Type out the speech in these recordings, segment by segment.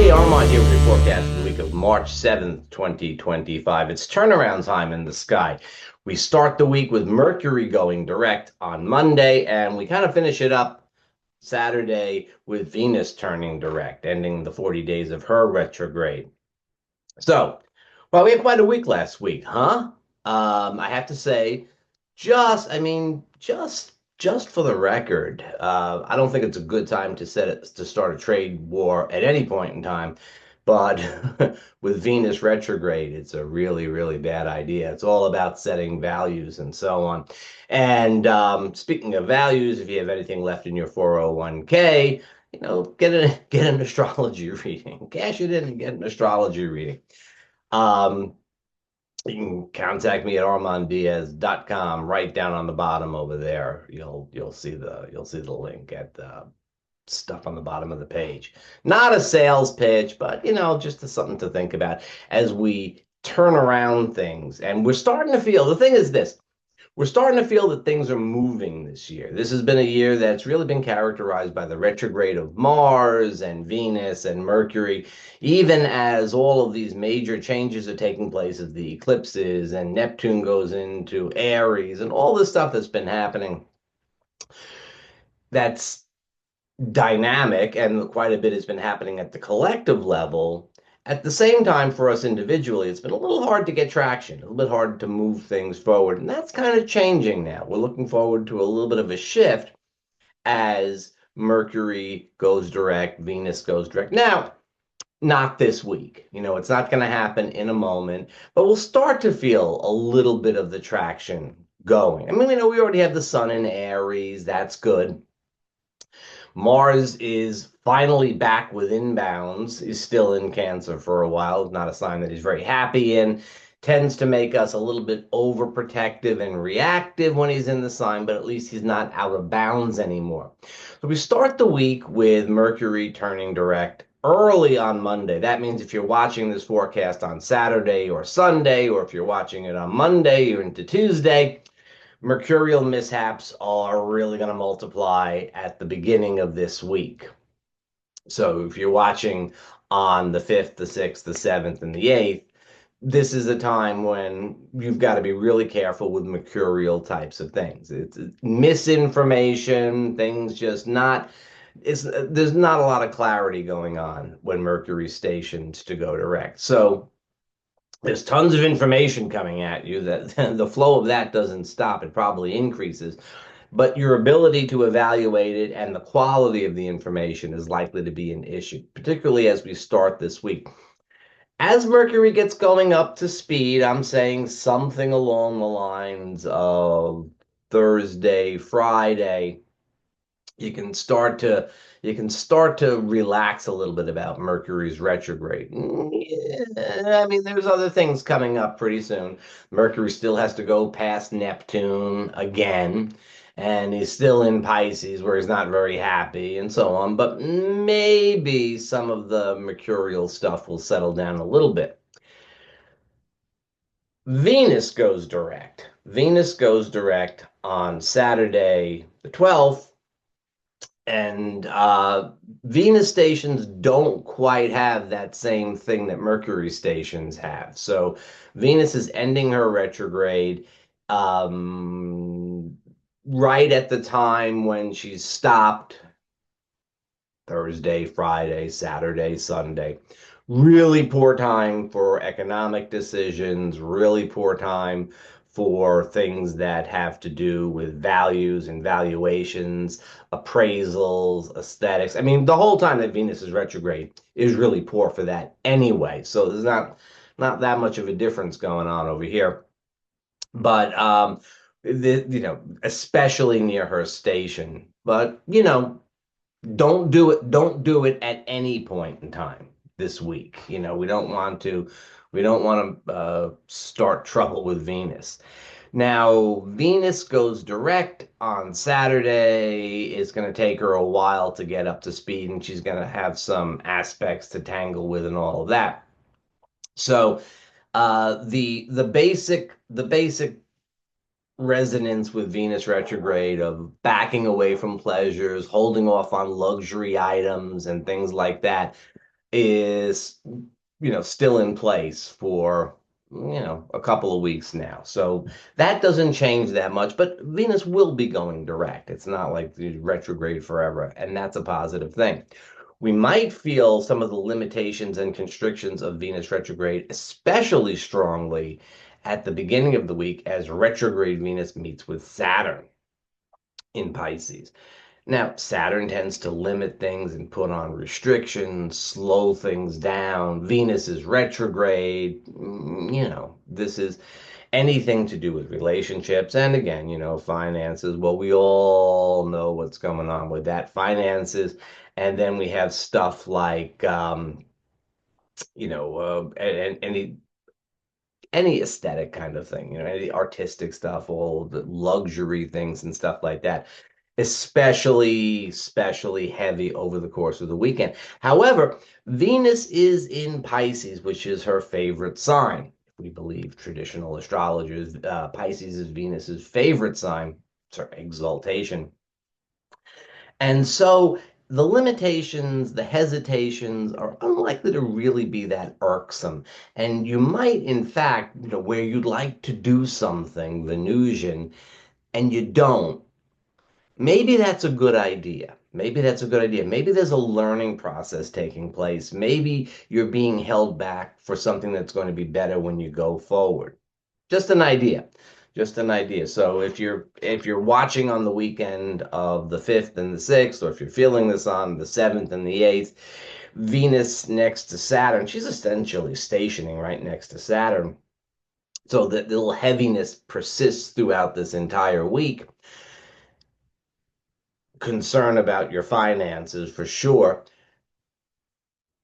Hey, Armand here with your forecast for the week of March 7th, 2025. It's turnaround time in the sky. We start the week with Mercury going direct on Monday, and we kind of finish it up Saturday with Venus turning direct, ending the 40 days of her retrograde. So, well, we had quite a week last week, huh? I have to say, just for the record, I don't think it's a good time to start a trade war at any point in time. But with Venus retrograde, it's a really, really bad idea. It's all about setting values and so on. And speaking of values, if you have anything left in your 401k, get an astrology reading. Cash it in and get an astrology reading. Um, you can contact me at armanddiaz.com. Right down on the bottom over there. You'll see the link at the stuff on the bottom of the page. Not a sales pitch, but just something to think about as we turn around things. And we're starting to feel, the thing is this, we're starting to feel that things are moving this year. This has been a year that's really been characterized by the retrograde of Mars and Venus and Mercury, even as all of these major changes are taking place as the eclipses and Neptune goes into Aries and all this stuff that's been happening. That's dynamic, and quite a bit has been happening at the collective level. At the same time, for us individually, it's been a little hard to get traction, a little bit hard to move things forward. And that's kind of changing now. We're looking forward to a little bit of a shift as Mercury goes direct, Venus goes direct. Now, not this week. It's not going to happen in a moment, but we'll start to feel a little bit of the traction going. I mean, we already have the sun in Aries. That's good. Mars is finally back within bounds, is still in Cancer for a while, not a sign that he's very happy in, tends to make us a little bit overprotective and reactive when he's in the sign, but at least he's not out of bounds anymore. So we start the week with Mercury turning direct early on Monday. That means if you're watching this forecast on Saturday or Sunday, or if you're watching it on Monday or into Tuesday, mercurial mishaps are really going to multiply at the beginning of this week. So if you're watching on the 5th, the 6th, the 7th, and the 8th, this is a time when you've got to be really careful with mercurial types of things. It's misinformation, things just not, there's not a lot of clarity going on when Mercury's stationed to go direct. So there's tons of information coming at you that the flow of that doesn't stop. It probably increases, but your ability to evaluate it and the quality of the information is likely to be an issue, particularly as we start this week. As Mercury gets going up to speed, I'm saying something along the lines of Thursday, Friday, you can start to relax a little bit about Mercury's retrograde. Yeah, I mean, there's other things coming up pretty soon. Mercury still has to go past Neptune again, and he's still in Pisces where he's not very happy and so on. But maybe some of the mercurial stuff will settle down a little bit. Venus goes direct. Venus goes direct on Saturday, the 12th. And Venus stations don't quite have that same thing that Mercury stations have. So Venus is ending her retrograde right at the time when she's stopped Thursday, Friday, Saturday, Sunday. Really poor time for economic decisions, really poor time for things that have to do with values and valuations, appraisals, aesthetics. I mean, the whole time that Venus is retrograde is really poor for that anyway. So there's not that much of a difference going on over here. But especially near her station. But don't do it at any point in time this week. We don't want to start trouble with Venus. Now, Venus goes direct on Saturday. It's going to take her a while to get up to speed, and she's going to have some aspects to tangle with and all of that. So, the basic resonance with Venus retrograde of backing away from pleasures, holding off on luxury items and things like that. is, still in place for, a couple of weeks now. So that doesn't change that much, but Venus will be going direct. It's not like the retrograde forever, and that's a positive thing. We might feel some of the limitations and constrictions of Venus retrograde especially strongly at the beginning of the week as retrograde Venus meets with Saturn in Pisces. Now, Saturn tends to limit things and put on restrictions, slow things down. Venus is retrograde. This is anything to do with relationships. And again, finances. Well, we all know what's going on with that, finances. And then we have stuff like, any aesthetic kind of thing, any artistic stuff, all the luxury things and stuff like that, especially heavy over the course of the weekend. However, Venus is in Pisces, which is her favorite sign. If we believe traditional astrologers, Pisces is Venus's favorite sign, it's her exaltation. And so the limitations, the hesitations are unlikely to really be that irksome. And you might, in fact, where you'd like to do something Venusian and you don't, maybe that's a good idea. Maybe that's a good idea. Maybe there's a learning process taking place. Maybe you're being held back for something that's going to be better when you go forward. Just an idea. Just an idea. So if you're watching on the weekend of the 5th and the 6th, or if you're feeling this on the 7th and the 8th, Venus next to Saturn, she's essentially stationing right next to Saturn. So that little heaviness persists throughout this entire week. Concern about your finances for sure.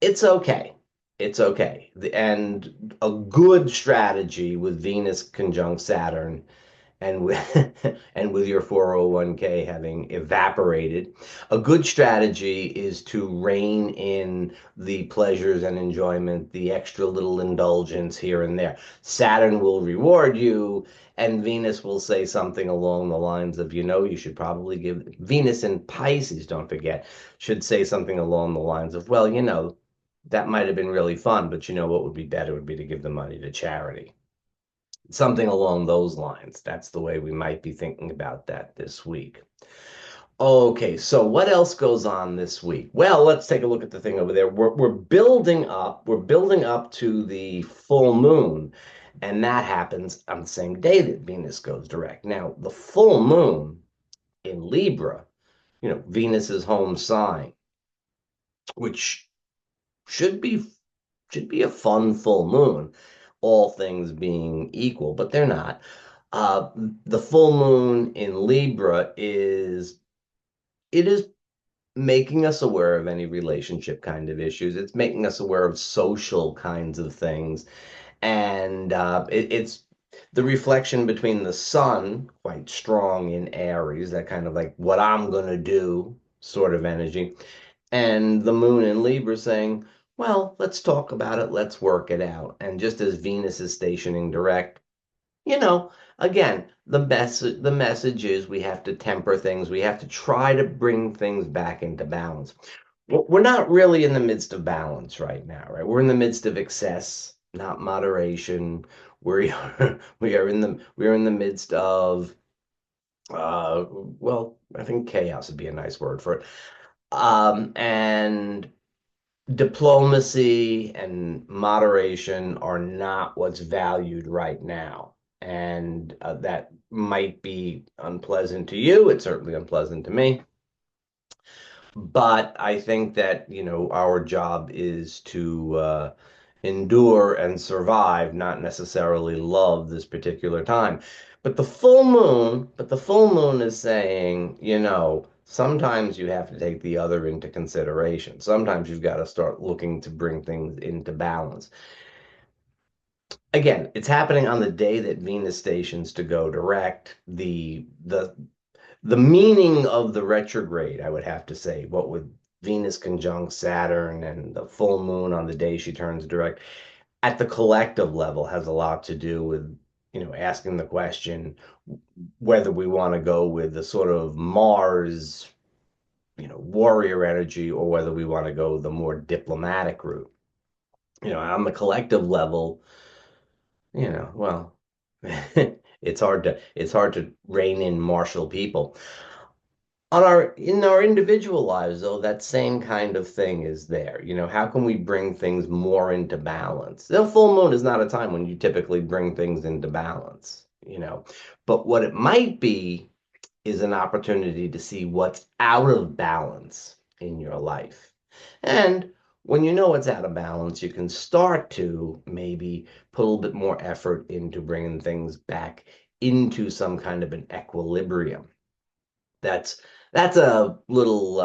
It's okay. It's okay. And a good strategy with Venus conjunct Saturn and with and with your 401k having evaporated, a good strategy is to rein in the pleasures and enjoyment, the extra little indulgence here and there. Saturn will reward you, and Venus will say something along the lines of, you should probably give Venus in Pisces, don't forget, should say something along the lines of, well, that might have been really fun, but what would be better would be to give the money to charity. Something along those lines. That's the way we might be thinking about that this week. Okay, so what else goes on this week? Well, let's take a look at the thing over there. We're building up. We're building up to the full moon, and that happens on the same day that Venus goes direct. Now, the full moon in Libra, Venus's home sign, which should be should be a fun full moon, all things being equal, but they're not. Uh, the full moon in Libra it is making us aware of any relationship kind of issues. It's making us aware of social kinds of things, and it's the reflection between the sun, quite strong in Aries, that kind of like what I'm gonna do sort of energy, and the moon in Libra saying, well, let's talk about it, let's work it out. And just as Venus is stationing direct, you know, again, the message is we have to temper things. We have to try to bring things back into balance. We're not really in the midst of balance right now, right? We're in the midst of excess, not moderation. We are we are in the midst of well, I think chaos would be a nice word for it. And diplomacy and moderation are not what's valued right now. And that might be unpleasant to you. It's certainly unpleasant to me. But I think that, our job is to endure and survive, not necessarily love this particular time. But the full moon is saying, sometimes you have to take the other into consideration. Sometimes you've got to start looking to bring things into balance. Again, it's happening on the day that Venus stations to go direct. The meaning of the retrograde, I would have to say, what with Venus conjunct Saturn and the full moon on the day she turns direct, at the collective level has a lot to do with, asking the question whether we want to go with the sort of Mars warrior energy, or whether we want to go the more diplomatic route. On the collective level, well, it's hard to rein in martial people. In our individual lives, though, that same kind of thing is there. How can we bring things more into balance? The full moon is not a time when you typically bring things into balance. But what it might be is an opportunity to see what's out of balance in your life. And when you know it's out of balance, you can start to maybe put a little bit more effort into bringing things back into some kind of an equilibrium. That's that's a little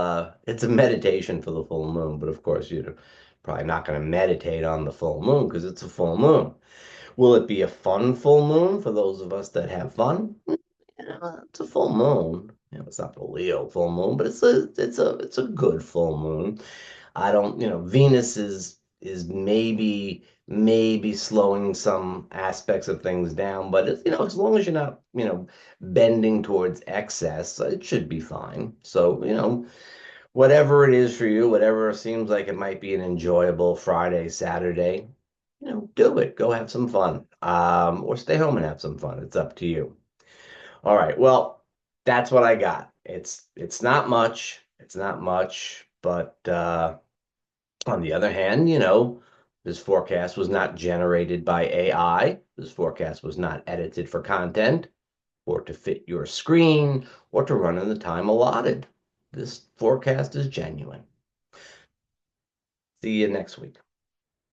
it's a meditation for the full moon, but of course you're probably not going to meditate on the full moon because it's a full moon. Will it be a fun full moon for those of us that have fun? It's a full moon. It's not the Leo full moon, but it's a good full moon. I don't, Venus is maybe slowing some aspects of things down, but as long as you're not, bending towards excess, it should be fine. So, whatever it is for you, whatever seems like it might be an enjoyable Friday, Saturday, do it. Go have some fun. Or stay home and have some fun. It's up to you. All right. Well, that's what I got. It's not much. It's not much, but on the other hand, this forecast was not generated by AI. This forecast was not edited for content or to fit your screen or to run in the time allotted. This forecast is genuine. See you next week.